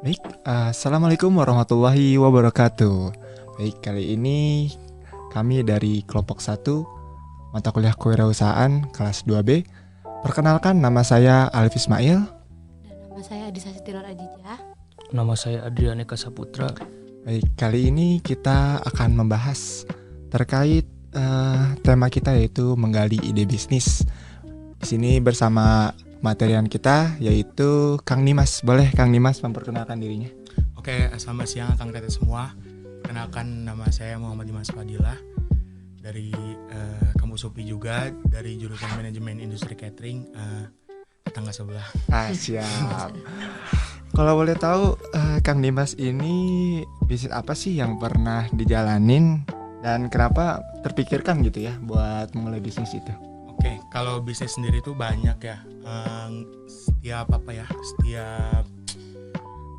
Baik, Assalamualaikum warahmatullahi wabarakatuh. Baik, kali ini kami dari kelompok 1 mata kuliah kewirausahaan kelas 2B. Perkenalkan, nama saya Alif Ismail. Dan nama saya Adisa Sitirar Aditya. Nama saya Adrian Eka Saputra. Baik, kali ini kita akan membahas terkait tema kita, yaitu menggali ide bisnis. Di sini bersama materian kita, yaitu Kang Nimas. Boleh Kang Nimas memperkenalkan dirinya? Oke, selamat siang Kang Tete semua. Kenalkan, nama saya Muhammad Dimas Fadilah dari kampus UPI juga, dari jurusan Manajemen Industri Catering, tetangga sebelah. Siap. Kalau boleh tahu, Kang Dimas ini bisnis apa sih yang pernah dijalanin dan kenapa terpikirkan gitu ya buat mulai bisnis itu? Oke, kalau bisnis sendiri tuh banyak ya. Setiap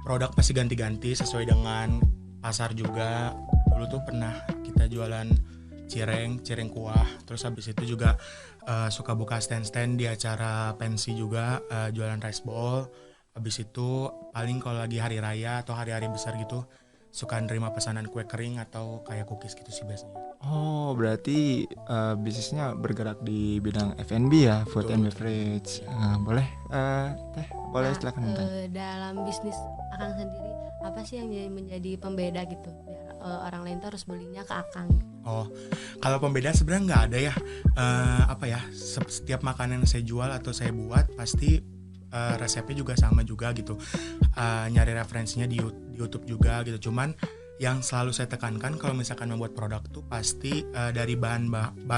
produk pasti ganti-ganti sesuai dengan pasar juga. Dulu tuh pernah kita jualan cireng kuah. Terus habis itu juga suka buka stand-stand di acara pensi juga, jualan rice bowl. Habis itu paling kalau lagi hari raya atau hari-hari besar gitu suka nerima pesanan kue kering atau kayak cookies gitu sih biasanya. Oh, berarti bisnisnya bergerak di bidang F&B ya, food and beverage. Boleh, boleh silakan tanya. Dalam bisnis Akang sendiri, apa sih yang menjadi pembeda gitu biar orang lain tuh harus belinya ke Akang? Oh, kalau pembeda sebenarnya nggak ada ya. Setiap makanan yang saya jual atau saya buat pasti resepnya juga sama juga gitu. Nyari referensinya di YouTube juga gitu. Cuman yang selalu saya tekankan kalau misalkan membuat produk tuh pasti dari bahan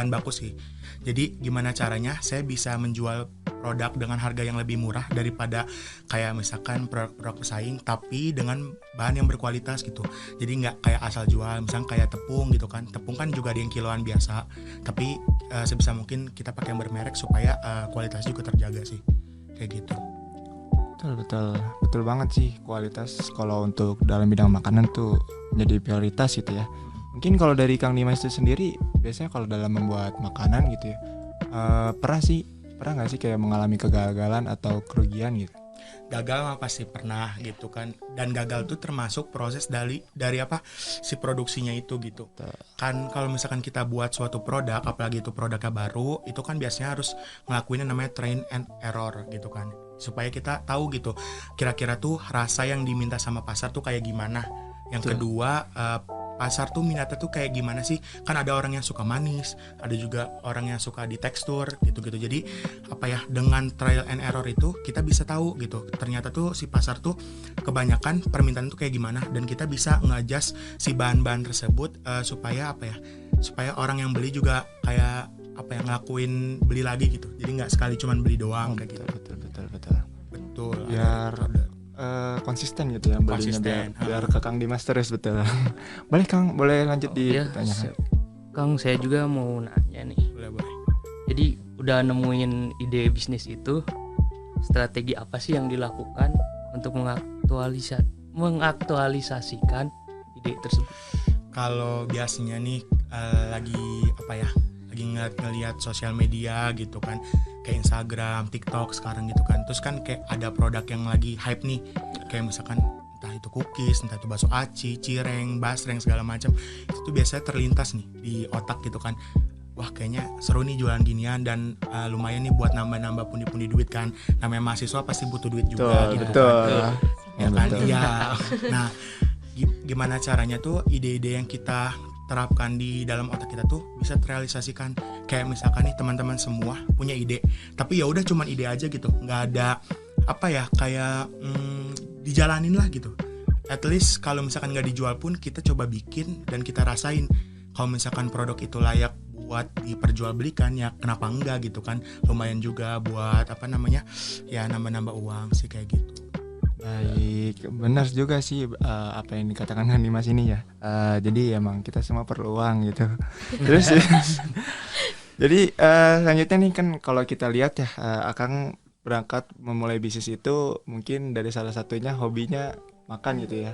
baku sih. Jadi gimana caranya saya bisa menjual produk dengan harga yang lebih murah daripada kayak misalkan produk pesaing, tapi dengan bahan yang berkualitas gitu. Jadi nggak kayak asal jual, misalnya kayak tepung gitu kan. Tepung kan juga ada yang kiloan biasa, tapi sebisa mungkin kita pakai yang bermerek supaya kualitasnya juga terjaga sih, kayak gitu. Betul banget sih, kualitas kalau untuk dalam bidang makanan tuh menjadi prioritas gitu ya. Mungkin kalau dari Kang Dimas itu sendiri, biasanya kalau dalam membuat makanan gitu ya, pernah nggak sih kayak mengalami kegagalan atau kerugian gitu? Gagal mah pasti pernah gitu kan, dan gagal tuh termasuk proses dari apa si produksinya itu gitu kan. Kalau misalkan kita buat suatu produk, apalagi itu produknya baru, itu kan biasanya harus ngelakuin yang namanya train and error gitu kan, supaya kita tahu gitu kira-kira tuh rasa yang diminta sama pasar tuh kayak gimana. Yang kedua, pasar tuh minatnya tuh kayak gimana sih, kan ada orang yang suka manis, ada juga orang yang suka di tekstur gitu-gitu. Jadi dengan trial and error itu kita bisa tahu gitu ternyata tuh si pasar tuh kebanyakan permintaan tuh kayak gimana, dan kita bisa nge-adjust si bahan-bahan tersebut supaya orang yang beli juga kayak ngelakuin beli lagi gitu. Jadi nggak sekali cuman beli doang kayak gitu. Betul. Biar konsisten gitu ya belinya, biar ke Kang Dimas terus. Betul. Boleh Kang, boleh lanjut di pertanyaan. Kang, saya juga mau nanya nih. Boleh. Jadi udah nemuin ide bisnis itu, strategi apa sih yang dilakukan untuk mengaktualisasikan ide tersebut? Kalau biasanya nih lagi ngeliat sosial media gitu kan, kayak Instagram, TikTok sekarang gitu kan. Terus kan kayak ada produk yang lagi hype nih, kayak misalkan entah itu cookies, entah itu bakso aci, cireng, basreng segala macam. Itu tuh biasanya terlintas nih di otak gitu kan. Wah, kayaknya seru nih jualan ginian, dan lumayan nih buat nambah-nambah pundi-pundi duit kan. Namanya mahasiswa pasti butuh duit juga gitu kan. Ya kan? Iya. Nah, gimana caranya tuh ide-ide yang kita terapkan di dalam otak kita tuh bisa terrealisasikan. Kayak misalkan nih teman-teman semua punya ide, tapi ya udah cuman ide aja gitu, nggak ada dijalanin lah gitu. At least kalau misalkan nggak dijual pun kita coba bikin dan kita rasain. Kalau misalkan produk itu layak buat diperjualbelikan, ya kenapa enggak gitu kan. Lumayan juga buat ya nambah-nambah uang sih, kayak gitu. Baik, benar juga sih apa yang dikatakan Kang Dimas ini ya. Jadi emang kita semua perlu uang gitu. Terus jadi selanjutnya nih kan kalau kita lihat ya, Akang berangkat memulai bisnis itu mungkin dari salah satunya hobinya makan gitu ya.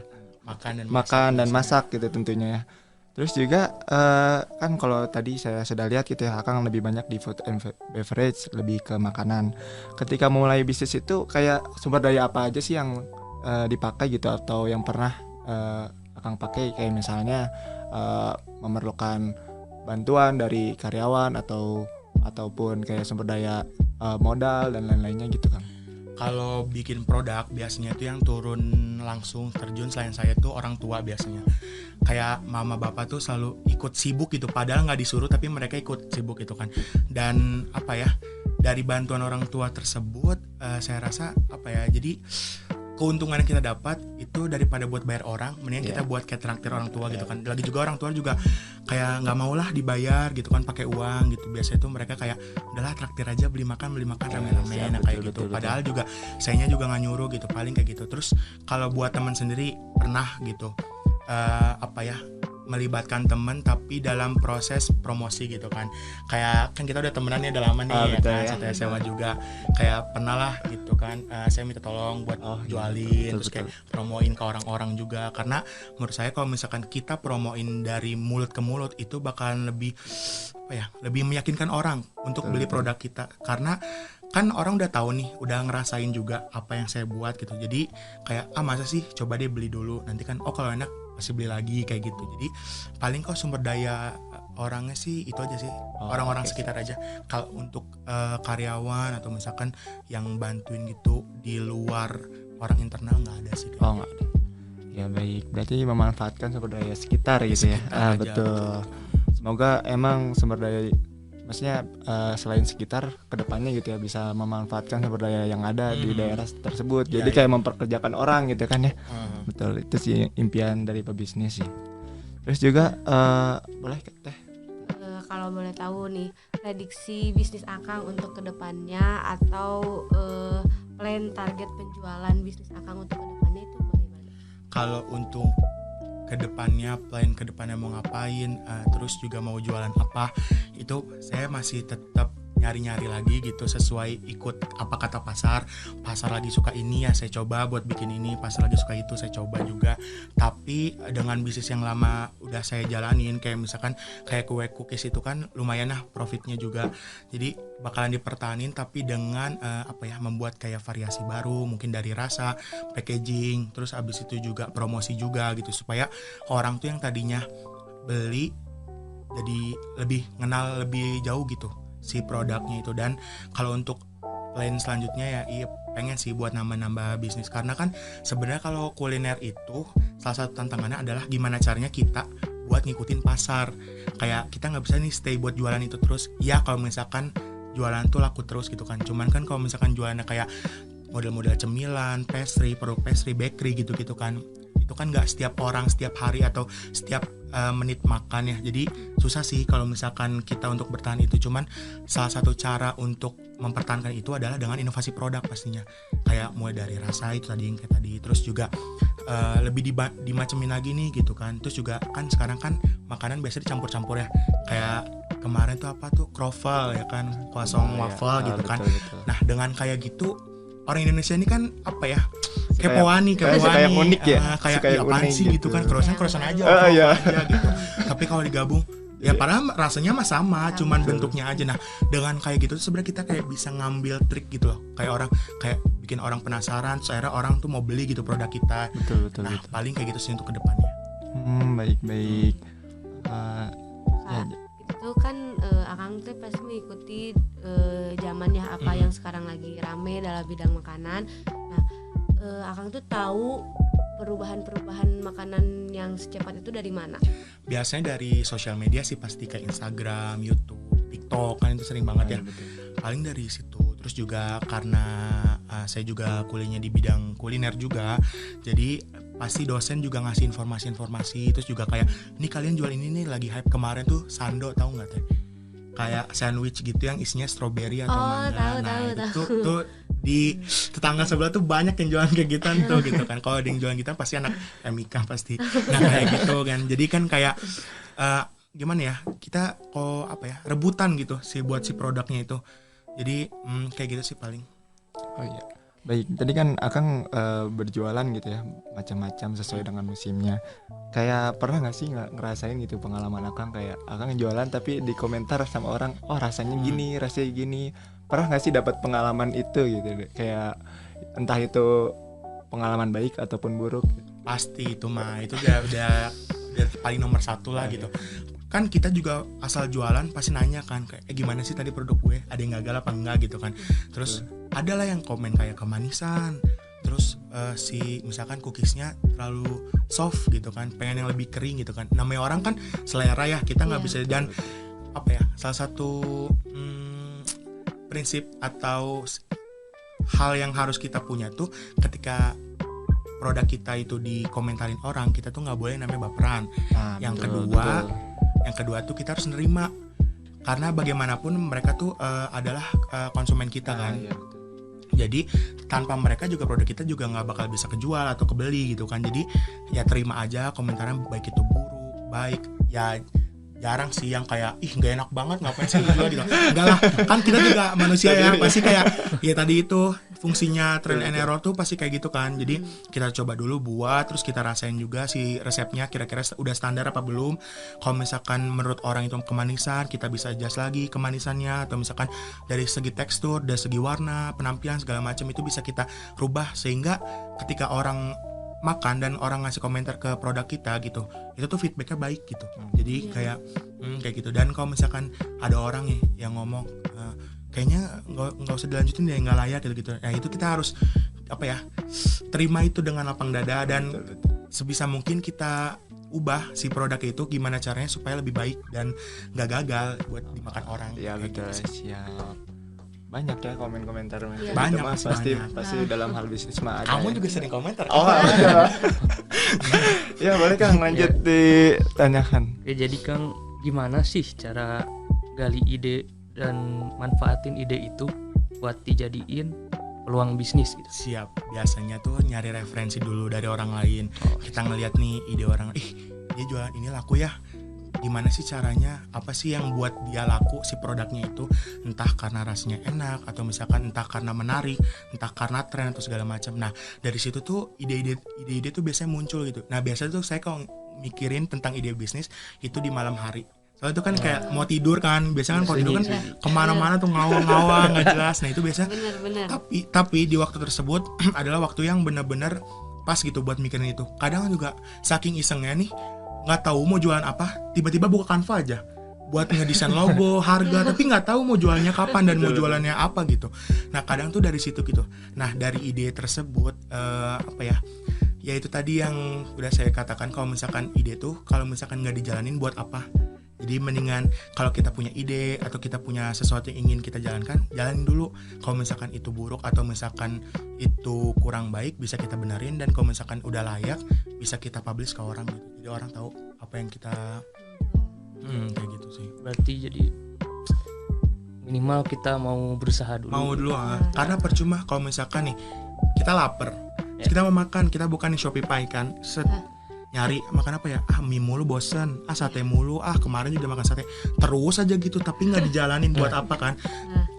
Makan dan masak gitu tentunya ya. Terus juga kan kalau tadi saya sudah lihat gitu ya, Akang lebih banyak di food and beverage, lebih ke makanan. Ketika mulai bisnis itu kayak sumber daya apa aja sih yang dipakai gitu, atau yang pernah Akang pakai, kayak misalnya memerlukan bantuan dari karyawan ataupun kayak sumber daya modal dan lain-lainnya gitu Kang. Kalau bikin produk biasanya itu yang turun langsung terjun selain saya tuh orang tua biasanya. Kayak mama bapak tuh selalu ikut sibuk gitu, padahal nggak disuruh tapi mereka ikut sibuk gitu kan. Dan apa ya, dari bantuan orang tua tersebut saya rasa apa ya, jadi keuntungan yang kita dapat itu daripada buat bayar orang, mendingan kita buat kayak traktir orang tua gitu kan. Lagi juga orang tua juga kayak nggak maulah dibayar gitu kan pakai uang gitu. Biasanya tuh mereka kayak udahlah traktir aja, beli makan rame-rame, nah kayak gitu. Padahal juga sayanya juga nggak nyuruh gitu, paling kayak gitu. Terus kalau buat teman sendiri pernah gitu apa ya, melibatkan temen tapi dalam proses promosi gitu kan. Kayak kan kita udah temenan ya, udah lama nih ya kan, satu SMA juga. Kayak pernah lah gitu kan, saya minta tolong buat jualin, terus kayak promoin ke orang-orang juga. Karena menurut saya kalau misalkan kita promoin dari mulut ke mulut itu bakalan lebih apa ya, lebih meyakinkan orang untuk beli produk kita. Karena kan orang udah tahu nih, udah ngerasain juga apa yang saya buat gitu. Jadi kayak masa sih, coba deh beli dulu, nanti kan kalau enak masih beli lagi kayak gitu. Jadi paling kok sumber daya orangnya sih itu aja sih, orang-orang sekitar aja. Kalau untuk karyawan atau misalkan yang bantuin gitu di luar orang internal nggak ada sih. Nggak ada. Ya baik, berarti memanfaatkan sumber daya sekitar gitu ya. Betul. Semoga emang sumber daya, maksudnya selain sekitar, kedepannya gitu ya bisa memanfaatkan sumber daya yang ada di daerah tersebut. Jadi kayak memperkerjakan orang gitu kan ya. Betul, itu sih impian dari pebisnis sih. Terus juga boleh Teh? Kalau boleh tahu nih, prediksi bisnis Akang untuk kedepannya atau plan target penjualan bisnis Akang untuk kedepannya itu bagaimana? Kalau untuk kedepannya, plan kedepannya mau ngapain, terus juga mau jualan apa, itu saya masih tetap nyari-nyari lagi gitu, sesuai ikut apa kata pasar lagi suka ini ya saya coba buat bikin ini, pasar lagi suka itu saya coba juga. Tapi dengan bisnis yang lama udah saya jalanin, kayak misalkan kayak kue cookies itu kan lumayan lah profitnya juga, jadi bakalan dipertahanin tapi dengan apa ya, membuat kayak variasi baru, mungkin dari rasa, packaging, terus abis itu juga promosi juga gitu, supaya orang tuh yang tadinya beli jadi lebih kenal lebih jauh gitu si produknya itu. Dan kalau untuk plan selanjutnya ya pengen sih buat nambah-nambah bisnis, karena kan sebenarnya kalau kuliner itu salah satu tantangannya adalah gimana caranya kita buat ngikutin pasar. Kayak kita nggak bisa nih stay buat jualan itu terus ya, kalau misalkan jualan tuh laku terus gitu kan. Cuman kan kalau misalkan jualannya kayak model-model cemilan, pastry, produk pastry, bakery gitu-gitu kan, itu kan nggak setiap orang setiap hari atau setiap menit makan ya. Jadi susah sih kalau misalkan kita untuk bertahan itu. Cuman salah satu cara untuk mempertahankan itu adalah dengan inovasi produk pastinya. Kayak mulai dari rasa itu tadi yang kayak tadi, terus juga lebih dimacemin lagi nih gitu kan. Terus juga kan sekarang kan makanan biasa dicampur-campur ya. Kayak kemarin tuh apa tuh, croffle ya kan, croissant waffle gitu kan. Betul. Nah dengan kayak gitu, orang Indonesia ini kan apa ya, kepoan nih, kayak unik ya, kayak kayak apaan unik sih gitu kan, croissant aja, aja gitu. Tapi kalau digabung ya padahal rasanya mah sama, cuman bentuknya aja. Nah dengan kayak gitu sebenarnya kita kayak bisa ngambil trik gitu loh, kayak orang kayak bikin orang penasaran, terus akhirnya orang tuh mau beli gitu produk kita. Betul. Paling kayak gitu sih untuk kedepannya. Baik. Itu kan Akang tuh pasti mengikuti zamannya apa yang sekarang lagi rame dalam bidang makanan. Nah, Akang tuh tahu perubahan makanan yang secepat itu dari mana? Biasanya dari sosial media sih, pasti kayak Instagram, YouTube, TikTok kan itu sering banget ya. Paling dari situ. Terus juga karena saya juga kuliahnya di bidang kuliner juga, jadi pasti dosen juga ngasih informasi. Terus juga kayak, ini kalian jual ini nih lagi hype kemarin tuh sando, tahu nggak teh? Kayak sandwich gitu yang isinya strawberry atau mangga. Tuh di tetangga sebelah tuh banyak yang jualan kayak gitu tuh gitu kan. Kalau ada yang jualan gitu pasti anak MIK pasti. Nah kayak gitu kan. Jadi kan kayak gimana ya, kita kok apa ya, rebutan gitu sih buat si produknya itu. Jadi kayak gitu sih paling. Oh iya. Baik, tadi kan Akang berjualan gitu ya, macam-macam sesuai dengan musimnya. Kayak pernah nggak sih ngerasain gitu pengalaman Akang, kayak Akang jualan tapi di komentar sama orang, oh rasanya gini. Pernah nggak sih dapat pengalaman itu gitu? Kayak entah itu pengalaman baik ataupun buruk. Pasti itu mah, itu udah paling nomor satu lah gitu. Kan kita juga asal jualan pasti nanya kan kayak gimana sih tadi produk gue, ada yang gagal apa enggak gitu kan. Terus adalah yang komen kayak kemanisan, terus si misalkan cookiesnya terlalu soft gitu kan, pengen yang lebih kering gitu kan. Namanya orang kan selera ya, kita nggak bisa. Dan apa ya, salah satu prinsip atau hal yang harus kita punya tuh ketika produk kita itu dikomentarin orang, kita tuh nggak boleh namanya baperan. Yang kedua tuh kita harus nerima, karena bagaimanapun mereka tuh adalah konsumen kita kan. Iya, betul. Jadi tanpa mereka juga produk kita juga nggak bakal bisa kejual atau kebeli gitu kan. Jadi ya terima aja komentarnya, baik itu buruk, baik ya. Jarang sih yang kayak nggak enak banget, ngapain sih jual gitu. Enggak lah, kan kita juga manusia ya, pasti kayak ya tadi itu fungsinya trial and error tuh pasti kayak gitu kan. Jadi kita coba dulu buat, terus kita rasain juga si resepnya kira-kira udah standar apa belum. Kalau misalkan menurut orang itu kemanisan, kita bisa adjust lagi kemanisannya, atau misalkan dari segi tekstur, dari segi warna, penampilan segala macam itu bisa kita rubah sehingga ketika orang makan dan orang ngasih komentar ke produk kita gitu, itu tuh feedbacknya baik gitu. Jadi kayak gitu. Dan kalau misalkan ada orang nih yang ngomong kayaknya nggak usah dilanjutin deh, nggak layak gitu. Ya itu kita harus terima itu dengan lapang dada, dan sebisa mungkin kita ubah si produk itu gimana caranya supaya lebih baik dan nggak gagal buat dimakan orang. Iya betul, gitu. siap. Banyak ya komen-komentar Iya. Banyak, Itu mah pasti banyak. dalam hal bisnis mah ada. Kamu ya. juga sering komentar. Oh ada. Ya boleh Kang lanjut ditanyakan. Oke, jadi Kang, gimana sih cara gali ide dan manfaatin ide itu buat dijadiin peluang bisnis gitu? Siap, biasanya tuh nyari referensi dulu dari orang lain. Kita ngeliat nih ide orang, dia jualan ini laku ya, gimana sih caranya, apa sih yang buat dia laku si produknya itu, entah karena rasanya enak, atau misalkan entah karena menarik, entah karena tren atau segala macam. Nah dari situ tuh ide-ide tuh biasanya muncul gitu. Nah biasanya tuh saya kalau mikirin tentang ide bisnis itu di malam hari. Soalnya itu kan kayak mau tidur kan, biasanya kan kalau tidur kan kemana-mana tuh ngawang-ngawang nggak jelas. Nah itu biasa. Bener. Tapi di waktu tersebut adalah waktu yang benar-benar pas gitu buat mikirin itu. Kadang juga saking isengnya nih, nggak tahu mau jualan apa, tiba-tiba buka Canva aja buat ngedesain logo, harga, tapi nggak tahu mau jualnya kapan dan mau jualannya apa gitu. Nah kadang tuh dari situ gitu. Nah dari ide tersebut ya itu tadi yang udah saya katakan, kalau misalkan ide tuh kalau misalkan nggak dijalanin buat apa. Jadi mendingan kalau kita punya ide atau kita punya sesuatu yang ingin kita jalankan, jalanin dulu. Kalau misalkan itu buruk atau misalkan itu kurang baik, bisa kita benerin. Dan kalau misalkan udah layak, bisa kita publish ke orang gitu. Jadi orang tahu apa yang kita kayak gitu sih. Berarti jadi minimal kita mau berusaha dulu. Mau dulu karena percuma kalau misalkan nih kita lapar, terus kita mau makan, kita bukan di Shopee kan, nyari makan apa ya, mie mulu bosen, sate mulu, kemarin juga makan sate, terus aja gitu, tapi nggak dijalanin buat apa kan.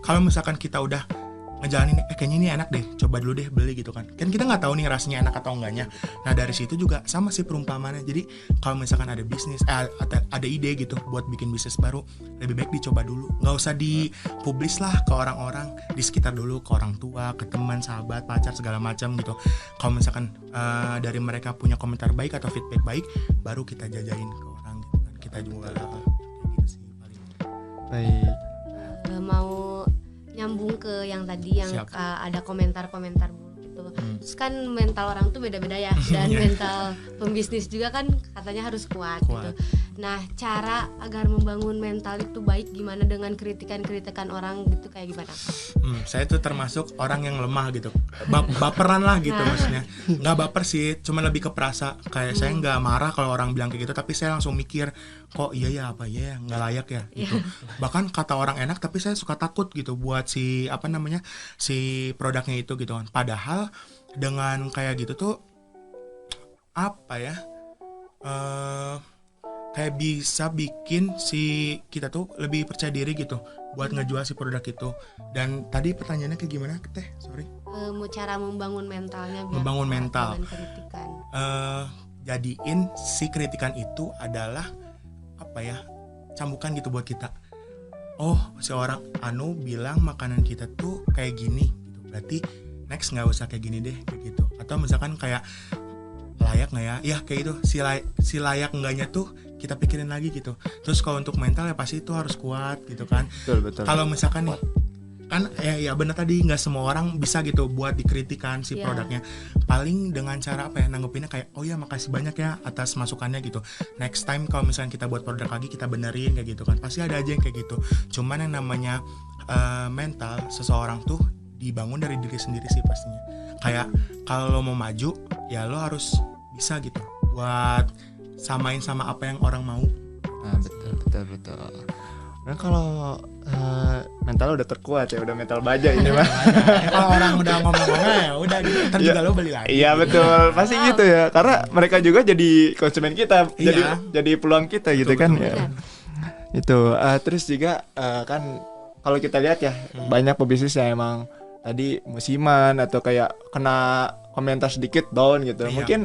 Kalau misalkan kita udah ngejalanin, kayaknya ini enak deh, coba dulu deh beli gitu kan kita nggak tahu nih rasanya enak atau enggaknya. Nah dari situ juga sama sih perumpamannya. Jadi kalau misalkan ada bisnis ada ide gitu buat bikin bisnis baru, lebih baik dicoba dulu, nggak usah dipublish lah ke orang-orang di sekitar dulu, ke orang tua, ke teman, sahabat, pacar segala macam gitu. Kalau misalkan dari mereka punya komentar baik atau feedback baik, baru kita jajain ke orang gitu kan, kita jual kayak gitu sih paling. Baik. Mau nyambung ke yang tadi yang ada komentar-komentar buruk gitu. Terus kan mental orang tuh beda-beda ya, dan mental pembisnis juga kan katanya harus kuat gitu. Nah, cara agar membangun mental itu baik gimana dengan kritikan-kritikan orang gitu, kayak gimana? Saya tuh termasuk orang yang lemah gitu, baperan lah gitu maksudnya. Nggak baper sih, cuma lebih ke perasa. Kayak saya nggak marah kalau orang bilang kayak gitu, tapi saya langsung mikir, kok iya ya, apa ya, nggak layak ya gitu. Bahkan kata orang enak, tapi saya suka takut gitu buat si produknya itu gitu kan. Padahal dengan kayak gitu tuh kayak bisa bikin si kita tuh lebih percaya diri gitu buat ngejual si produk itu. Dan tadi pertanyaannya kayak gimana, Teh? Sorry. Cara membangun mentalnya biar Membangun mental. dengan kritikan. Jadiin si kritikan itu adalah cambukan gitu buat kita. Oh, si orang bilang makanan kita tuh kayak gini gitu. Berarti next nggak usah kayak gini deh kayak gitu. Atau misalkan kayak layak nggak ya, ya kayak itu si layak enggaknya tuh kita pikirin lagi gitu. Terus kalau untuk mental ya pasti itu harus kuat gitu kan. Betul. Kalau misalkan nih kan ya benar tadi, nggak semua orang bisa gitu buat dikritikan si Iya. produknya. Paling dengan cara apa ya, nanggepinnya kayak oh ya makasih banyak ya atas masukannya gitu, next time kalau misalnya kita buat produk lagi kita benerin kayak gitu kan. Pasti ada aja yang kayak gitu. Cuman yang namanya mental seseorang tuh dibangun dari diri sendiri sih pastinya. Kayak kalau lo mau maju ya lo harus bisa gitu buat samain sama apa yang orang mau. Nah, betul. Nah kalau mental udah terkuat ya, udah mental baja ini mah. Ya, kalau orang udah ngomong-ngomong ya udah gitu, ntar juga lo beli lagi. Iya betul, pasti gitu ya. Karena mereka juga jadi konsumen kita, Iya. jadi peluang kita gitu Betul, kan betul. ya. Itu terus juga kan kalau kita lihat ya banyak pebisnis yang emang tadi musiman atau kayak kena komentar sedikit down gitu. Iya. Mungkin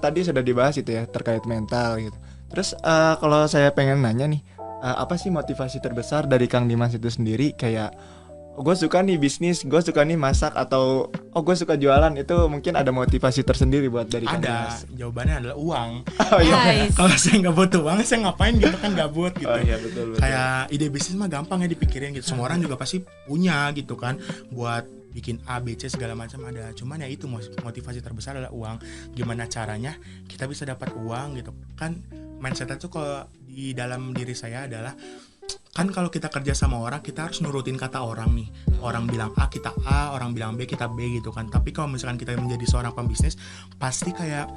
tadi sudah dibahas itu ya terkait mental gitu. Terus kalau saya pengen nanya nih, apa sih motivasi terbesar dari Kang Dimas itu sendiri? Kayak gue suka nih bisnis, gue suka nih masak, atau gue suka jualan, itu mungkin ada motivasi tersendiri buat dari Kang Dimas. Ada, jawabannya adalah uang. Oh iya. Guys. Kalau saya nggak butuh uang, saya ngapain gitu kan, gabut gitu. Oh iya betul. Kayak ide bisnis mah gampang ya dipikirin gitu. Semua orang juga pasti punya gitu kan, buat bikin A, B, C segala macam ada. Cuman ya itu motivasi terbesar adalah uang. Gimana caranya kita bisa dapat uang gitu kan? Mindsetnya tuh kalau di dalam diri saya adalah kan kalau kita kerja sama orang kita harus nurutin kata orang nih. Orang bilang A kita A, orang bilang B kita B gitu kan. Tapi kalau misalkan kita menjadi seorang pembisnis pasti kayak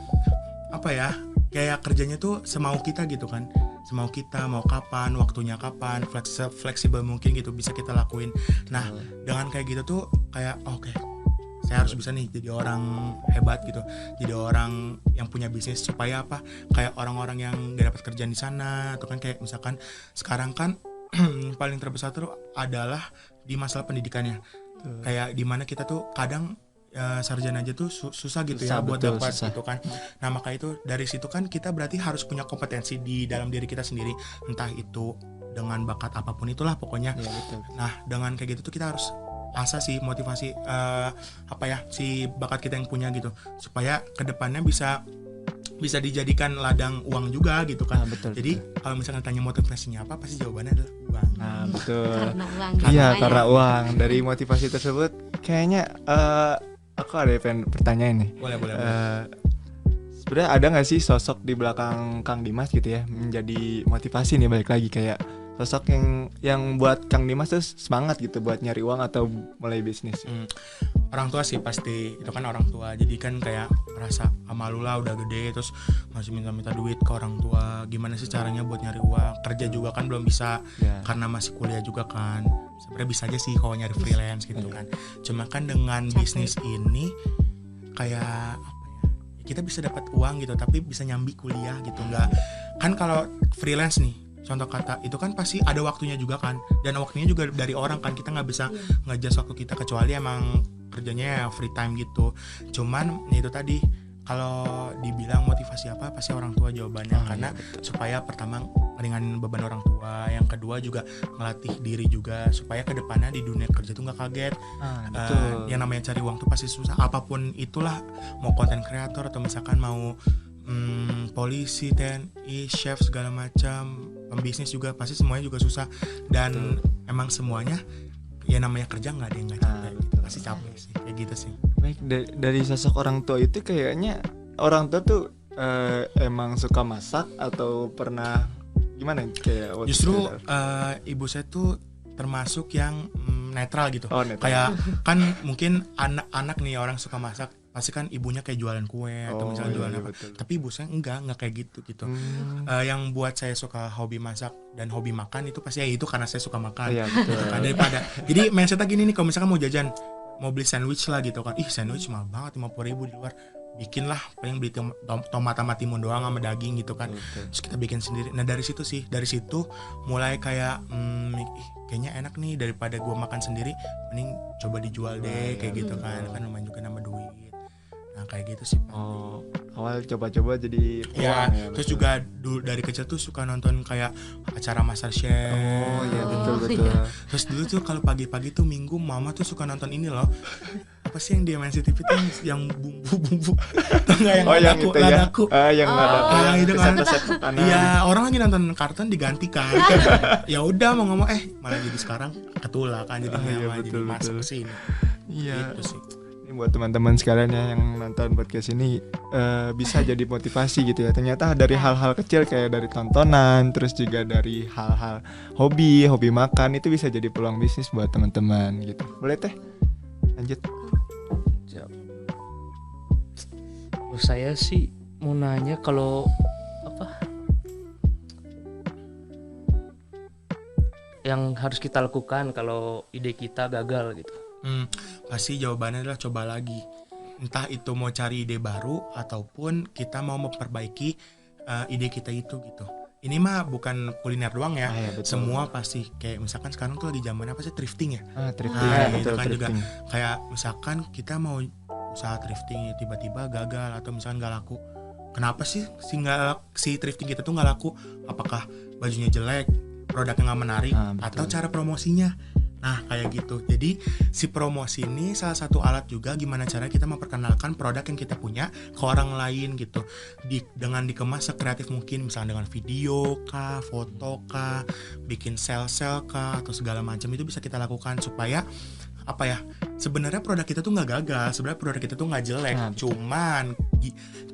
apa ya? Kayak kerjanya tuh semau kita gitu kan. Semau kita, mau kapan, waktunya kapan, fleksibel mungkin gitu bisa kita lakuin. Nah, dengan kayak gitu tuh kayak oke, saya harus bisa nih jadi orang hebat gitu, jadi orang yang punya bisnis supaya apa, kayak orang-orang yang gak dapat kerjaan di sana atau kan kayak misalkan sekarang kan paling terbesar tuh adalah di masalah pendidikannya. Kayak dimana kita tuh kadang sarjana aja tuh susah gitu ya buat betul, dapat susah. gitu kan. Nah maka itu dari situ kan kita berarti harus punya kompetensi di dalam diri kita sendiri, entah itu dengan bakat apapun itulah pokoknya. Iya betul. Nah dengan kayak gitu tuh kita harus asah sih motivasi apa ya, si bakat kita yang punya gitu, supaya kedepannya bisa dijadikan ladang uang juga gitu kan. Betul. Jadi kalau misalkan tanya motivasinya apa, pasti jawabannya adalah uang. Nah betul. Karena uang. Iya namanya. karena uang. Dari motivasi tersebut kayaknya aku ada pertanyaan nih. Boleh. Sebenarnya ada nggak sih sosok di belakang Kang Dimas gitu ya menjadi motivasi nih, balik lagi kayak sosok yang buat Kang Dimas tuh semangat gitu buat nyari uang atau mulai bisnis. Orang tua sih pasti, itu kan orang tua. Jadi kan kayak merasa malu lah udah gede terus masih minta duit ke orang tua. Gimana sih caranya buat nyari uang? Kerja juga kan belum bisa Ya. karena masih kuliah juga kan. Sebenarnya bisa aja sih kalau nyari freelance gitu kan. Cuma kan dengan bisnis ini kayak apa ya? Kita bisa dapat uang gitu tapi bisa nyambi kuliah gitu. Enggak kan kalau freelance nih, contoh kata itu kan pasti ada waktunya juga kan, dan waktunya juga dari orang kan, kita nggak bisa ngejudge waktu kita kecuali emang kerjanya ya free time gitu. Cuman ya itu tadi, kalau dibilang motivasi apa pasti orang tua jawabannya, karena supaya pertama meringanin beban orang tua, yang kedua juga melatih diri juga supaya kedepannya di dunia kerja tuh nggak kaget. Betul. Yang namanya cari uang tuh pasti susah, apapun itulah, mau konten kreator atau misalkan mau polisi, TNI, chef segala macam, pembisnis juga pasti semuanya juga susah. Dan emang semuanya ya namanya kerja nggak ada yang nggak capek gitu. Pasti capek sih kayak gitu sih. Baik, dari sosok orang tua itu kayaknya orang tua tuh emang suka masak atau pernah gimana kayak waktu Justru itu? ibu saya tuh termasuk yang netral gitu. Oh, netral. Kayak kan mungkin anak-anak nih orang suka masak pasti kan ibunya kayak jualan kue atau misalnya iya, jualan iya, apa. betul. Tapi ibu saya enggak kayak gitu. Yang buat saya suka hobi masak dan hobi makan itu pasti ya itu karena saya suka makan. Iya betul. Kan daripada jadi mindsetnya gini nih, kalau misalkan mau jajan, mau beli sandwich lah gitu kan, sandwich mahal banget 50.000 di luar, bikin lah paling beli tomat sama timun doang sama daging gitu kan. Terus kita bikin sendiri. Nah dari situ mulai kayak kayaknya enak nih, daripada gua makan sendiri mending coba dijual deh kayak gitu kan lumayan juga nambah duit. Nah kayak gitu sih Pak. Awal coba-coba jadi Ya, peluang terus betul. juga dulu dari kecil tuh suka nonton kayak acara MasterChef. Oh iya betul. Terus dulu tuh kalau pagi-pagi tuh Minggu mama tuh suka nonton ini loh, apa apa sih yang di MNC TV tuh yang bumbu-bumbu atau enggak yang Oh yang ladaku, itu ya. ladaku. Yang ada yang itu kan. keset makanan. Iya, orang lagi nonton kartun digantikan. Ya udah mau ngomong malah jadi sekarang ketulak kan jadinya Iya, malah jadi betul, masuk betul. ke sini. Iya. Gitu sih. Ini buat teman-teman sekalian ya yang nonton podcast ini bisa jadi motivasi gitu ya. Ternyata dari hal-hal kecil kayak dari tontonan, terus juga dari hal-hal hobi makan itu bisa jadi peluang bisnis buat teman-teman gitu. Boleh Teh? Lanjut. Siap. Kalau saya sih mau nanya kalau apa yang harus kita lakukan kalau ide kita gagal gitu. Pasti jawabannya adalah coba lagi. Entah itu mau cari ide baru ataupun kita mau memperbaiki ide kita itu gitu. Ini mah bukan kuliner doang ya. Iya, betul. Semua pasti kayak misalkan sekarang tuh lagi zaman apa sih thrifting ya. Thrifting. Nah, Betul, itu kan juga thrifting. kayak misalkan kita mau usaha thrifting tiba-tiba gagal atau misalkan nggak laku. Kenapa sih si thrifting kita tuh nggak laku? Apakah bajunya jelek, produknya nggak menarik, Betul. atau cara promosinya? Nah kayak gitu. Jadi si promosi ini salah satu alat juga gimana cara kita memperkenalkan produk yang kita punya ke orang lain gitu. Dengan dikemas sekreatif mungkin, misalnya dengan video kah, foto kah, bikin sel-sel kah, atau segala macam itu bisa kita lakukan supaya apa ya, sebenarnya produk kita tuh nggak gagal, sebenarnya produk kita tuh nggak jelek, Nah, cuman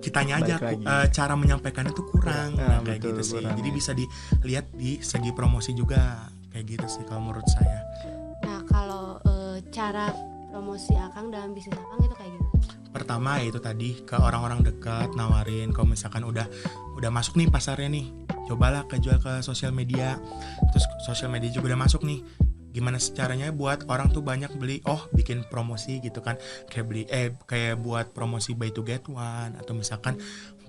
kitanya aja Balik lagi. cara menyampaikannya tuh kurang. Nah, Kayak betul, gitu sih. kurang, Jadi ya. bisa dilihat di segi promosi juga kayak gitu sih kalau menurut saya. Nah kalau cara promosi Akang dalam bisnis Akang itu kayak gimana? Pertama ya itu tadi ke orang-orang dekat nawarin, kalau misalkan udah masuk nih pasarnya nih, cobalah jual ke sosial media. Terus sosial media juga udah masuk nih, gimana caranya buat orang tuh banyak beli, bikin promosi gitu kan, kayak buat promosi buy to get one, atau misalkan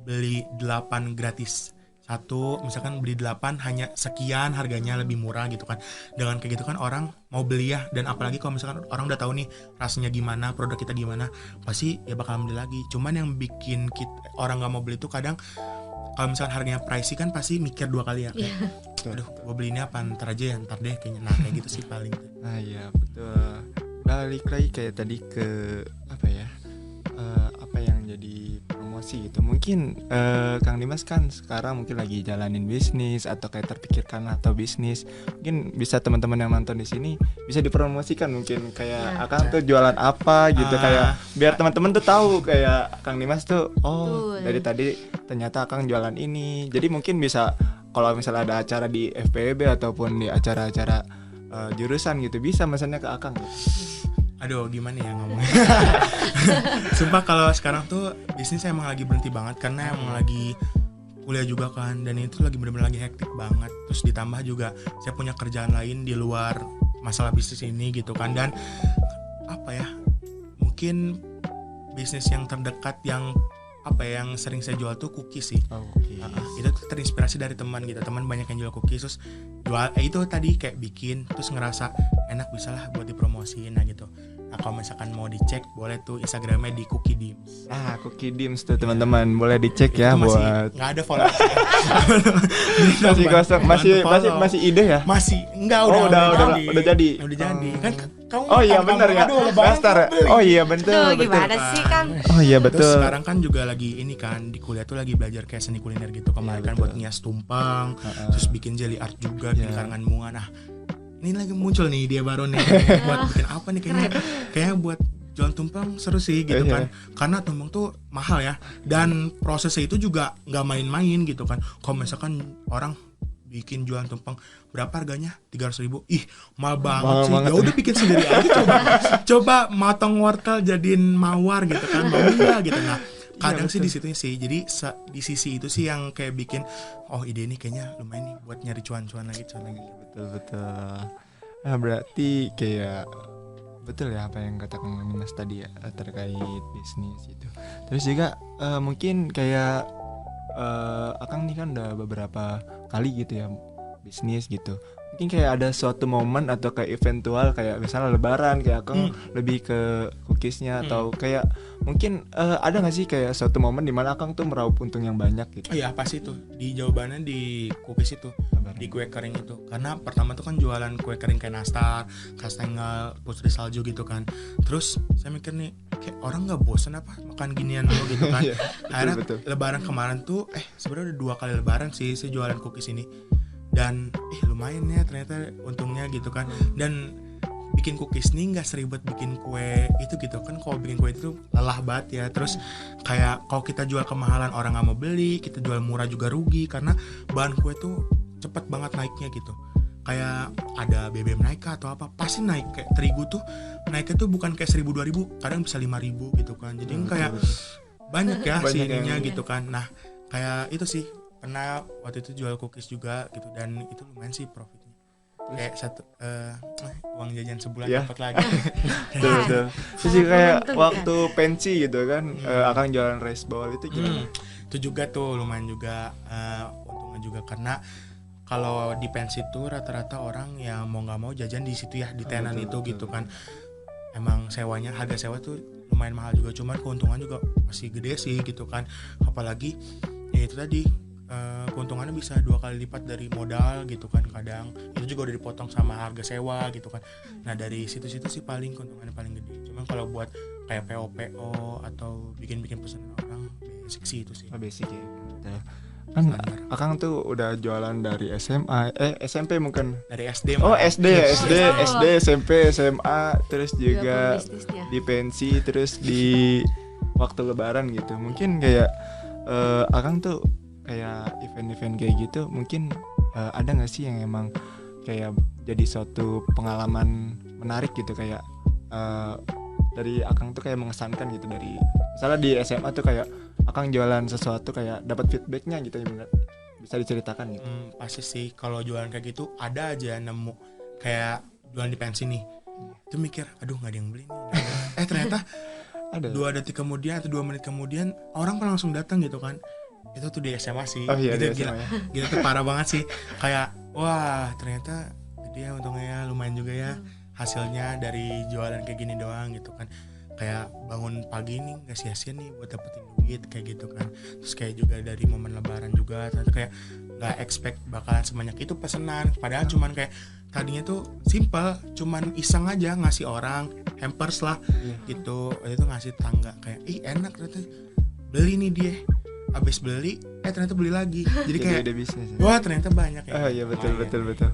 beli 8 gratis satu, misalkan beli 8 hanya sekian harganya, lebih murah gitu kan. Dengan kayak gitu kan orang mau beli ya, dan apalagi kalau misalkan orang udah tahu nih rasanya gimana, produk kita gimana, pasti ya bakal beli lagi. Cuman yang bikin orang nggak mau beli tuh kadang kalau misalkan harganya pricey kan pasti mikir 2 kali ya, kayak, aduh gue beli ini apa, ntar aja ya, ntar deh kayaknya. Nah kayak gitu sih paling. Nah iya betul. Balik lagi kayak tadi ke apa ya, apa yang jadi promosi gitu. Mungkin Kang Dimas kan sekarang mungkin lagi jalanin bisnis atau kayak terpikirkan atau bisnis. Mungkin bisa teman-teman yang nonton di sini bisa dipromosikan, mungkin kayak Ya. Akang tuh jualan apa gitu, kayak biar teman-teman tuh tahu kayak Kang Dimas tuh Betul. dari tadi ternyata Akang jualan ini. Jadi mungkin bisa kalau misalnya ada acara di FPB ataupun di acara-acara jurusan gitu, bisa pesannya ke Akang gitu. Aduh gimana ya ngomongnya. Sumpah kalau sekarang tuh bisnis emang lagi berhenti banget karena emang lagi kuliah juga kan, dan itu lagi bener-bener lagi hektik banget. Terus ditambah juga saya punya kerjaan lain di luar masalah bisnis ini gitu kan. Dan apa ya, mungkin bisnis yang terdekat yang yang sering saya jual tuh cookies sih. Oke. Itu tuh terinspirasi dari teman gitu, teman banyak yang jual cookies, terus jual itu tadi kayak bikin, terus ngerasa enak, bisa lah buat dipromosiin. Nah gitu. Nah kalau misalkan mau dicek boleh tuh Instagramnya di Cookie Dims. Nah, Cookie Dims tuh teman-teman boleh dicek ya Itu masih buat nggak ada followers. masih kosong, masih ide ya. Masih enggak, Oh, udah jadi. Udah jadi. Kan kamu Oh iya kamu- benar ya. aduh, lebaran Master. kamu beli. Oh iya Tuh betul betul. gimana sih Kang? Oh iya Terus betul. sekarang kan juga lagi ini kan di kuliah tuh lagi belajar kayak seni kuliner gitu. Kemarin Iya, kan betul. buat ngias tumpeng, terus bikin jelly art juga, Iya. bikin karangan bunga. Nah, ini lagi muncul nih dia baru nih buat bikin apa nih, kayaknya buat jualan tumpeng seru sih gitu Iya. kan. Karena tumpeng tuh mahal ya, dan prosesnya itu juga nggak main-main gitu kan. Kalau misalkan orang bikin jualan tumpeng berapa harganya, 300.000, ih mahal banget Mahal sih. banget. Ya udah bikin sendiri aja, coba motong wortel jadiin mawar gitu kan, mau iya gitu. Nah kadang sih betul. di situ sih, jadi di sisi itu sih yang kayak bikin ide ini kayaknya lumayan nih buat nyari cuan-cuan lagi. Betul betul. Nah, berarti kayak betul ya apa yang katakan Mas tadi ya, terkait bisnis itu. Terus juga mungkin kayak Akang nih kan udah beberapa kali gitu ya bisnis gitu. mungkin kayak ada suatu momen atau kayak eventual kayak misalnya lebaran kayak Akang lebih ke cookiesnya atau kayak mungkin ada nggak sih kayak suatu momen dimana Akang tuh meraup untung yang banyak gitu. Oh iya pasti tuh di jawabannya di cookies itu, di kue kering itu. Karena pertama tuh kan jualan kue kering kayak nastar, kastengel, putri salju gitu kan. Terus saya mikir nih kayak orang nggak bosen apa makan ginian dulu gitu kan. Iya, Akhirnya betul. lebaran kemarin tuh sebenarnya udah 2 kali lebaran sih saya jualan cookies ini. Dan lumayan ya ternyata untungnya gitu kan. Dan bikin cookies nih nggak seribet bikin kue itu gitu kan. Kalau bikin kue itu lelah banget ya. Terus kayak kalau kita jual kemahalan orang nggak mau beli, kita jual murah juga rugi karena bahan kue tuh cepet banget naiknya gitu. Kayak ada BBM naik atau apa pasti naik. Kayak terigu tuh naiknya tuh bukan kayak 1.000 2.000, kadang bisa 5.000 gitu kan. Jadi kayak banyak ya Banyak sininya yang- gitu kan. Nah kayak itu sih pernah waktu itu jual cookies juga gitu dan itu lumayan sih profitnya. Kayak satu uang jajan sebulan Iya. dapat lagi. Betul, betul. Terus juga Sangat kayak menguntungkan. waktu pensi gitu kan Akang jualan rice bowl itu gimana? Itu juga tuh lumayan juga untungnya juga karena kalau di pensi tuh rata-rata orang yang mau nggak mau jajan di situ ya di tenan betul, itu betul. gitu kan. Emang sewanya harga sewa tuh lumayan mahal juga cuman keuntungan juga masih gede sih gitu kan. Apalagi ya itu tadi keuntungannya bisa 2 kali lipat dari modal gitu kan. Kadang itu juga udah dipotong sama harga sewa gitu kan. Nah dari situ-situ sih paling keuntungannya paling gede. Cuman kalau buat kayak PO atau bikin-bikin pesanan orang basic sih itu sih. Oh, basic ya. Betul. Kan Standar. Akang tuh udah jualan dari SMA, SMP mungkin. Dari SD Oh malah. SD, SD, SMP, SMA, terus juga pembisnisnya. di pensi, terus di waktu lebaran gitu. Mungkin kayak Akang tuh kayak event-event kayak gitu, mungkin ada nggak sih yang emang kayak jadi suatu pengalaman menarik gitu kayak dari Akang tuh kayak mengesankan gitu dari misalnya di SMA tuh kayak Akang jualan sesuatu kayak dapat feedbacknya gitu ya bener. Bisa diceritakan gitu. Pasti sih kalau jualan kayak gitu ada aja nemu kayak jualan di pensi nih. Itu mikir, aduh nggak ada yang beli nih. nggak ada. Ternyata Ada. 2 detik kemudian atau 2 menit kemudian orang kan langsung datang gitu kan. Itu tuh di SMA sih. Oh iya, Itu di gila, SMA ya. gila tuh parah banget sih. Kayak wah ternyata dia untungnya ya lumayan juga ya hasilnya dari jualan kayak gini doang gitu kan. Kayak bangun pagi nih nggak sia-sia nih buat dapetin duit kayak gitu kan. Terus kayak juga dari momen lebaran juga ternyata kayak nggak expect bakalan sebanyak itu pesanan. Padahal cuman kayak tadinya tuh simple, cuman iseng aja ngasih orang hampers lah gitu. Itu ngasih tangga kayak enak ternyata beli nih dia. Abis beli ternyata beli lagi. Jadi kayak ide bisnis. Ya. wah ternyata banyak ya. Oh iya betul Lumayan. betul betul.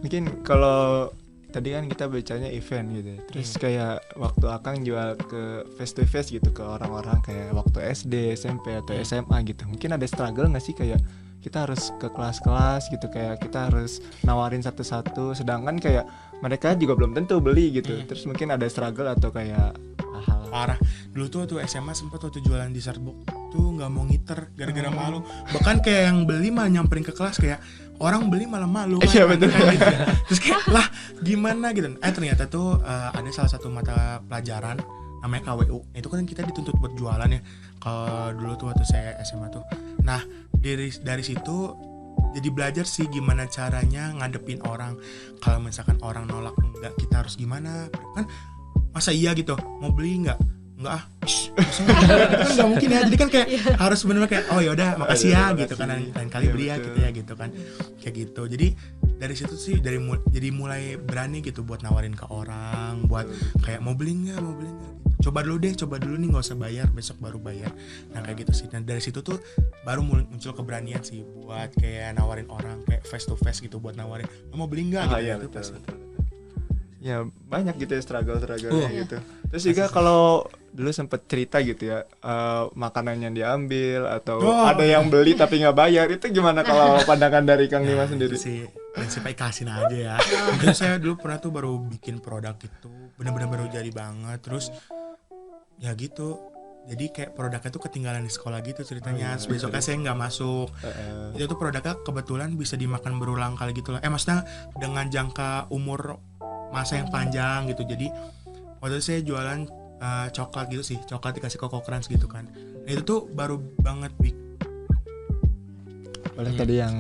Mungkin kalau tadi kan kita bacanya event gitu. Ya. Terus kayak waktu Akang jual ke face to face gitu ke orang-orang kayak waktu SD, SMP atau SMA gitu. Mungkin ada struggle nggak sih kayak kita harus ke kelas-kelas gitu kayak kita harus nawarin satu-satu sedangkan kayak mereka juga belum tentu beli gitu. Terus mungkin ada struggle atau kayak hal Parah. Dulu tuh waktu SMA sempat waktu jualan di Starbucks tuh nggak mau ngiter gara-gara malu. Bahkan kayak yang beli malah nyamperin ke kelas kayak orang beli malah malu kan. Iya, betul. Kayak gitu. Terus kayak lah gimana gitu. Ternyata tuh ada salah satu mata pelajaran namanya KWU. Itu kan kita dituntut buat jualan ya. Kalau dulu tuh waktu saya SMA tuh. Nah, dari situ jadi belajar sih gimana caranya ngadepin orang. Kalau misalkan orang nolak enggak, kita harus gimana? Kan masa iya gitu mau beli nggak ah masa kan nggak mungkin ya jadi kan kayak harus benar kayak oh yaudah makasih ya gitu kan lain kali beli ya gitu ya gitu kan kayak gitu. Jadi dari situ sih jadi mulai berani gitu buat nawarin ke orang buat kayak mau beli nggak gitu. Coba dulu nih nggak usah bayar besok baru bayar. Nah kayak gitu sih. Dan dari situ tuh baru muncul keberanian sih buat kayak nawarin orang kayak face to face gitu buat nawarin mau beli nggak gitu. iya Itu betul, pasti. betul. Ya banyak gitu ya struggle-struggle Oh. gitu. Terus juga kalau dulu sempet cerita gitu ya makanan yang diambil atau Oh. ada yang beli tapi nggak bayar itu gimana kalau pandangan dari Kang Dimas sendiri? Itu sih prinsipnya kasih aja ya. Mungkin saya dulu pernah tuh baru bikin produk itu benar-benar baru jadi banget terus ya gitu. Jadi kayak produknya tuh ketinggalan di sekolah gitu ceritanya. Terus besoknya saya nggak masuk. Itu tuh produknya kebetulan bisa dimakan berulang kali gitu lah. Maksudnya dengan jangka umur masa yang panjang gitu. Jadi waktu itu saya jualan coklat gitu sih, coklat dikasih Coco Crunch gitu kan. Nah, itu tuh baru banget Oleh tadi yang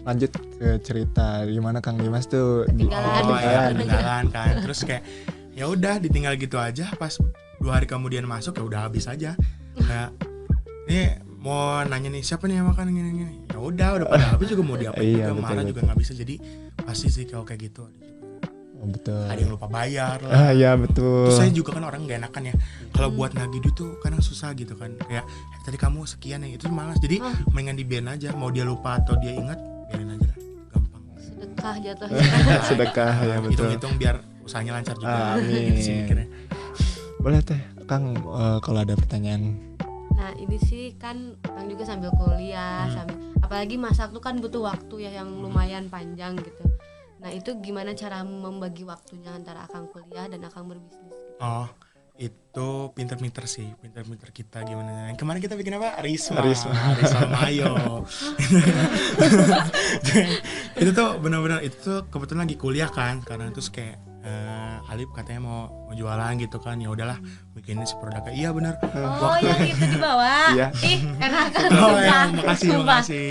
lanjut ke cerita gimana Kang Dimas tuh Ketinggalan. Oh ya, ketinggalan kan. Terus kayak ya udah ditinggal gitu aja. Pas 2 hari kemudian masuk ya udah habis aja. Kayak ini mau nanya nih siapa nih yang makan gini. Ya udah pada habis juga mau diapain Iya, juga, betul, marah juga betul. nggak bisa. Jadi pasti sih kalau kayak gitu Oh, betul. ada yang lupa bayar lah. Ya betul. Terus saya juga kan orang gak enakan ya. Kalau buat nagih duit tuh kadang susah gitu kan. Kayak tadi kamu sekian ya, itu malas. Jadi mendingan dibiarin aja. Mau dia lupa atau dia ingat, biarin aja lah. Gampang. Sedekah jatuh. Sedekah ya betul. Hitung-hitung biar usahanya lancar juga. Amin. Gitu sih mikirnya. Boleh teh Kang kalau ada pertanyaan. Nah ini sih kan Kang juga sambil kuliah, sambil apalagi masak tuh kan butuh waktu ya yang lumayan panjang gitu. Nah itu gimana cara membagi waktunya antara Akang kuliah dan Akang berbisnis? Oh, itu pinter-pinter sih, pinter-pinter kita gimana. Yang kemarin kita bikin apa? Risma Mayo. Itu tuh benar-benar itu tuh kebetulan lagi kuliah kan, karena terus kayak Alip katanya mau jualan gitu kan, ya udahlah bikin si produknya. Iya benar. Oh yang itu di bawah. Iya. Ih enak kan. Oh sumpah. ya, Sumpah. makasih.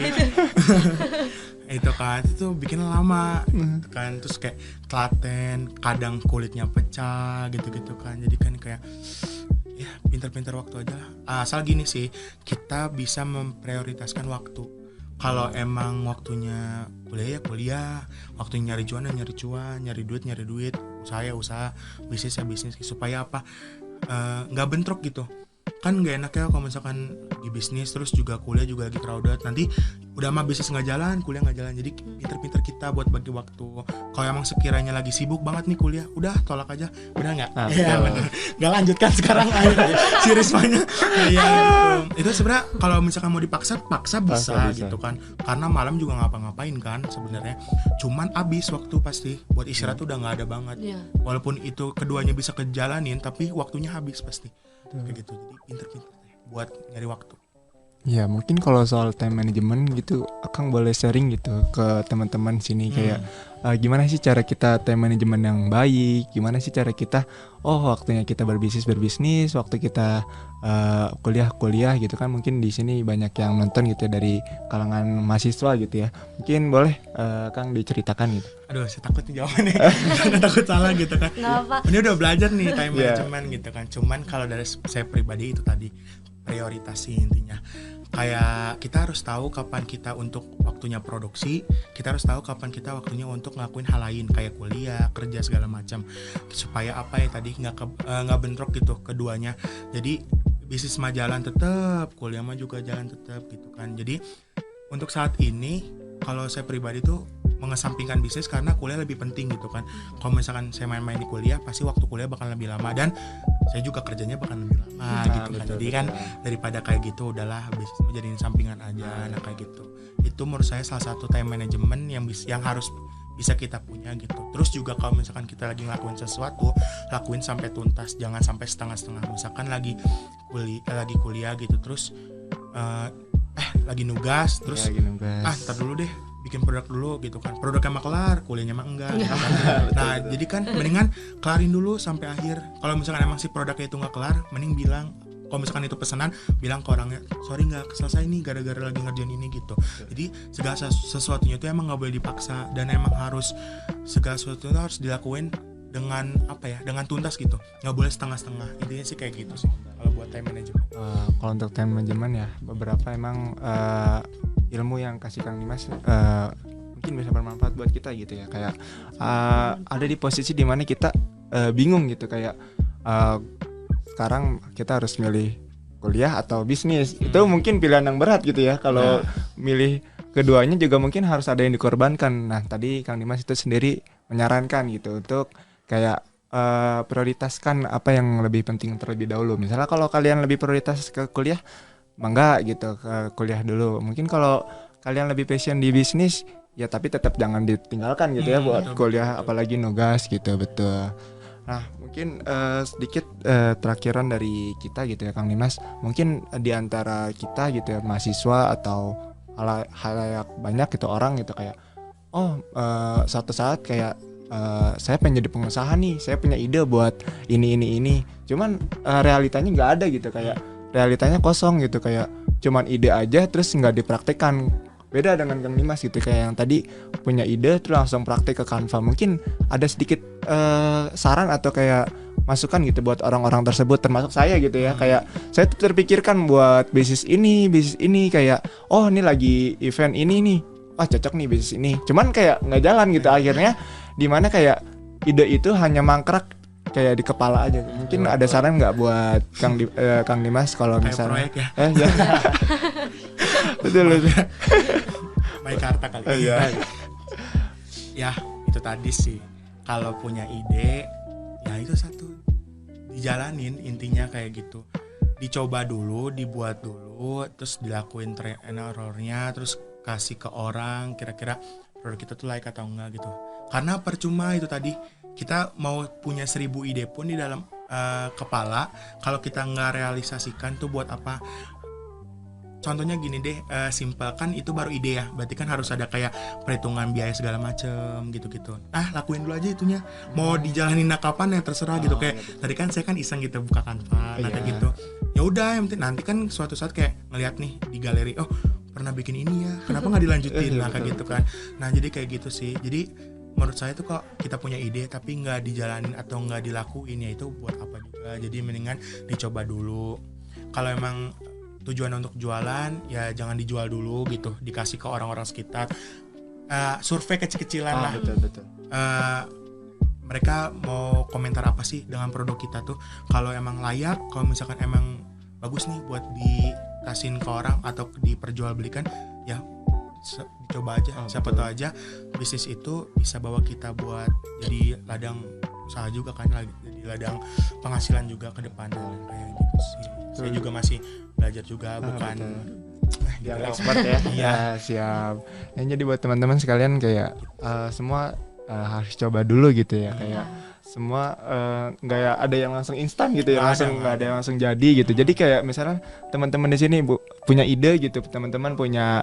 Itu kan itu bikin lama gitu kan, terus kayak telaten, kadang kulitnya pecah gitu-gitu kan. Jadi kan kayak ya pinter-pinter waktu aja lah. Asal gini sih, kita bisa memprioritaskan waktu. Kalau emang waktunya kuliah ya kuliah, waktunya nyari cuan ya nyari duit, usaha ya usaha, bisnis ya bisnis, supaya apa, nggak bentrok gitu. Kan nggak enak ya kalau misalkan di bisnis terus juga kuliah juga lagi crowded, nanti udah mah bisnis nggak jalan, kuliah nggak jalan. Jadi pinter-pinter kita buat bagi waktu. Kalau emang sekiranya lagi sibuk banget nih kuliah, udah tolak aja, benar nggak? Iya benar. Nggak lanjutkan sekarang akhirnya si Rismanya. Iya gitu. Itu sebenarnya kalau misalkan mau dipaksa, paksa bisa gitu kan. Karena malam juga ngapa-ngapain kan sebenarnya. Cuman abis waktu pasti buat istirahat tuh udah nggak ada banget. Iya. Walaupun itu keduanya bisa kejalanin, tapi waktunya habis pasti. Kayak gitu. Jadi pinter-pinter buat nyari waktu. Ya mungkin kalau soal time management gitu Akang boleh sharing gitu ke teman-teman sini kayak gimana sih cara kita time management yang baik, gimana sih cara kita waktunya kita berbisnis, waktu kita kuliah gitu kan. Mungkin di sini banyak yang nonton gitu ya dari kalangan mahasiswa gitu ya. Mungkin boleh Kang diceritakan gitu. Aduh, saya takut nih jawabannya. Saya takut salah gitu kan. Nggak apa. Ini udah belajar nih time Yeah. management gitu kan. Cuman kalau dari saya pribadi itu tadi prioritasi intinya. Kayak kita harus tahu kapan kita untuk waktunya produksi, kita harus tahu kapan kita waktunya untuk ngelakuin hal lain kayak kuliah, kerja segala macam. Supaya apa ya tadi nggak bentrok gitu keduanya. Jadi bisnis mah jalan tetap, kuliah mah juga jalan tetap gitu kan. Jadi untuk saat ini kalau saya pribadi tuh mengesampingkan bisnis karena kuliah lebih penting gitu kan. Kalau misalkan saya main-main di kuliah, pasti waktu kuliah bakal lebih lama dan saya juga kerjanya bakal lebih lama gitu kan. Jadi kan daripada kayak gitu udahlah bisnis mau jadiin sampingan aja. Nah kayak gitu. Itu menurut saya salah satu time management yang harus bisa kita punya gitu. Terus juga kalau misalkan kita lagi ngelakuin sesuatu, lakuin sampai tuntas, jangan sampai setengah-setengah. Misalkan lagi kuliah gitu terus lagi nugas terus ntar dulu deh bikin produk dulu gitu kan, produknya mah kelar, kuliahnya mah enggak gitu kan. Nah jadi kan mendingan kelarin dulu sampai akhir. Kalau misalkan emang si produknya itu nggak kelar, mending bilang, kalau misalkan itu pesanan, bilang ke orangnya, sorry nggak selesai nih gara-gara lagi ngerjain ini gitu. Jadi segala sesuatunya itu emang nggak boleh dipaksa dan emang harus segala sesuatu itu harus dilakuin dengan dengan tuntas gitu, nggak boleh setengah-setengah. Intinya sih kayak gitu sih kalau buat time management. Kalau untuk time management ya beberapa emang ilmu yang kasih Kang Dimas mungkin bisa bermanfaat buat kita gitu ya. Kayak ada di posisi dimana kita bingung gitu kayak sekarang kita harus milih kuliah atau bisnis. Itu mungkin pilihan yang berat gitu ya. Kalau milih keduanya juga mungkin harus ada yang dikorbankan. Nah tadi Kang Dimas itu sendiri menyarankan gitu untuk kayak prioritaskan apa yang lebih penting terlebih dahulu. Misalnya kalau kalian lebih prioritas ke kuliah, mangga gitu ke kuliah dulu. Mungkin kalau kalian lebih passion di bisnis, ya tapi tetap jangan ditinggalkan gitu ya buat kuliah, apalagi nugas gitu, betul. Nah mungkin sedikit terakhiran dari kita gitu ya Kang Dimas. Mungkin di antara kita gitu ya mahasiswa atau halayak banyak gitu orang gitu kayak suatu saat kayak saya pengen jadi pengusaha nih, saya punya ide buat ini. Cuman realitanya nggak ada gitu, kayak realitanya kosong gitu, kayak cuman ide aja terus nggak dipraktekkan. beda dengan Kang Dimas gitu, kayak yang tadi punya ide terus langsung praktek ke Canva. Mungkin ada sedikit saran atau kayak masukan gitu buat orang-orang tersebut, termasuk saya gitu ya. Kayak saya tuh terpikirkan buat bisnis ini kayak oh ini lagi event ini nih, wah cocok nih bisnis ini, cuman kayak nggak jalan gitu. Akhirnya dimana kayak ide itu hanya mangkrak kayak di kepala aja. Mungkin ada saran nggak buat Kang Dimas kalau Kayak misalnya proyek ya. ya. betul. Baik karta kali. Iya. Ya itu tadi sih, kalau punya ide ya itu satu, dijalanin, intinya kayak gitu. Dicoba dulu, dibuat dulu, terus dilakuin trial and errornya, terus kasih ke orang kira-kira produk kita tuh layak atau enggak gitu. Karena percuma itu tadi, kita mau punya 1000 ide pun di dalam kepala, kalau kita nggak realisasikan tuh buat apa. Contohnya gini deh, simpel kan itu baru ide ya, berarti kan harus ada kayak perhitungan biaya segala macem gitu-gitu. Lakuin dulu aja itunya, mau dijalanin kapan ya terserah gitu. Kayak tadi kan saya kan iseng gitu buka Canva, nah kayak gitu. Ya udah, yang penting nanti kan suatu saat kayak ngeliat nih di galeri, oh pernah bikin ini ya, kenapa nggak dilanjutin, nah kayak gitu kan. Nah jadi kayak gitu sih. Jadi menurut saya tuh kok kita punya ide tapi nggak dijalanin atau nggak dilakuin, ya itu buat apa juga. Jadi mendingan dicoba dulu. Kalau emang tujuan untuk jualan ya jangan dijual dulu gitu, dikasih ke orang-orang sekitar, survei kecil-kecilan lah. Betul. Mereka mau komentar apa sih dengan produk kita tuh, kalau emang layak, kalau misalkan emang bagus nih buat dikasihin ke orang atau diperjualbelikan, ya dicoba aja. Siapa tahu aja bisnis itu bisa bawa kita buat jadi ladang usaha juga kan, jadi ladang penghasilan juga ke depannya, kayak gitu sih. Saya juga masih belajar juga, bukan yang expert ya. Iya. Siap. Jadi buat teman-teman sekalian kayak semua harus coba dulu gitu ya, kayak semua nggak ada yang langsung instan gitu ya, nggak ada yang langsung jadi gitu. Jadi kayak misalnya teman-teman di sini punya ide gitu, teman-teman punya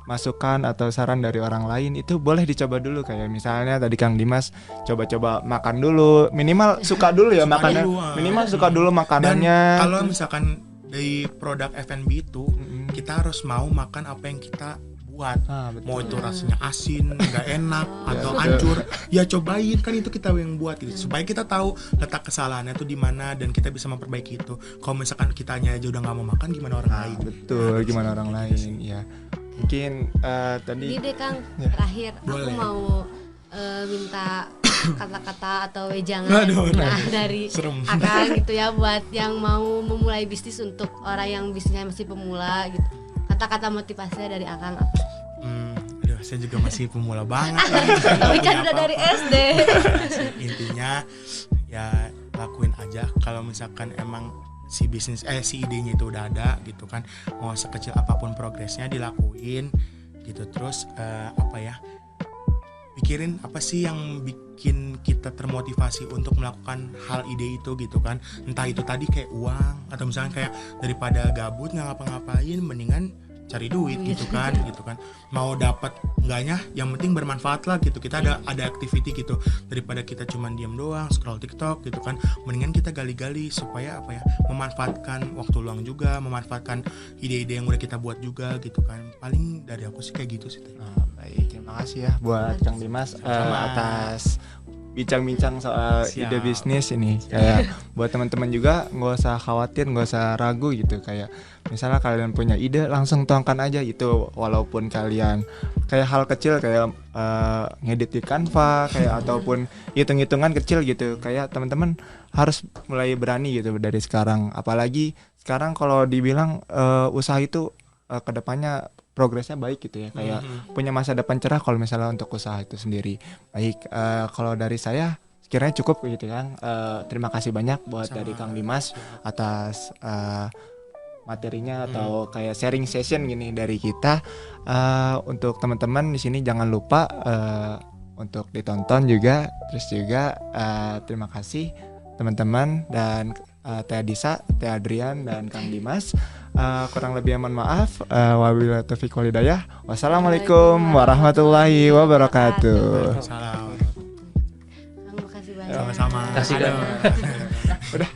masukan atau saran dari orang lain, itu boleh dicoba dulu. Kayak misalnya tadi Kang Dimas coba-coba makan dulu, minimal suka dulu ya makannya, minimal suka dulu makanannya. Dan kalau misalkan dari produk F&B itu kita harus mau makan apa yang kita buat, mau itu rasanya asin, nggak enak atau hancur, ya cobain, kan itu kita yang buat gitu, supaya kita tahu letak kesalahannya tuh di mana dan kita bisa memperbaiki itu. Kalau misalkan kitanya aja udah nggak mau makan, gimana orang lain? Betul, gimana orang lain ya. Mungkin tadi Ini deh Kang, terakhir Boleh. aku mau minta kata-kata atau wejangan dari Serem. Akang gitu ya, buat yang mau memulai bisnis untuk orang yang bisnisnya masih pemula gitu. Kata-kata motivasinya dari Akang apa? Aduh, saya juga masih pemula banget. Tapi kan udah dari SD. Intinya ya lakuin aja. Kalau misalkan emang si bisnis si idenya itu udah ada gitu kan, mau sekecil apapun progresnya dilakuin gitu. Terus pikirin apa sih yang bikin kita termotivasi untuk melakukan hal ide itu gitu kan. Entah itu tadi kayak uang, atau misalnya kayak daripada gabut nggak ngapa-ngapain, mendingan cari duit gitu kan. Mau dapat enggaknya yang penting bermanfaat lah gitu. Kita ada activity gitu, daripada kita cuman diam doang scroll TikTok gitu kan. Mendingan kita gali-gali supaya memanfaatkan waktu luang juga, memanfaatkan ide-ide yang udah kita buat juga gitu kan. Paling dari aku sih kayak gitu sih. Baik, terima kasih ya buat Kang Dimas atas bincang-bincang soal ide bisnis ini. Kayak buat teman-teman juga nggak usah khawatir, nggak usah ragu gitu. Kayak misalnya kalian punya ide, langsung tuangkan aja itu, walaupun kalian kayak hal kecil kayak ngedit di Canva kayak ataupun hitung-hitungan kecil gitu. Kayak teman-teman harus mulai berani gitu dari sekarang. Apalagi sekarang kalau dibilang usaha itu kedepannya progresnya baik gitu ya, kayak punya masa depan cerah kalau misalnya untuk usaha itu sendiri. Baik, kalau dari saya sekiranya cukup gitu kan. Terima kasih banyak buat dari Kang Dimas atas materinya atau kayak sharing session gini dari kita. Untuk teman-teman di sini jangan lupa untuk ditonton juga. Terus juga terima kasih teman-teman dan Teh Adisa, Teh Adrian dan Kang Dimas. Kurang lebih mohon maaf. Wabillahi taufiq wal hidayah. Wassalamualaikum warahmatullahi wabarakatuh. Salam. Kang, makasih banyak. Sama-sama. Kasih, Kang. Udah.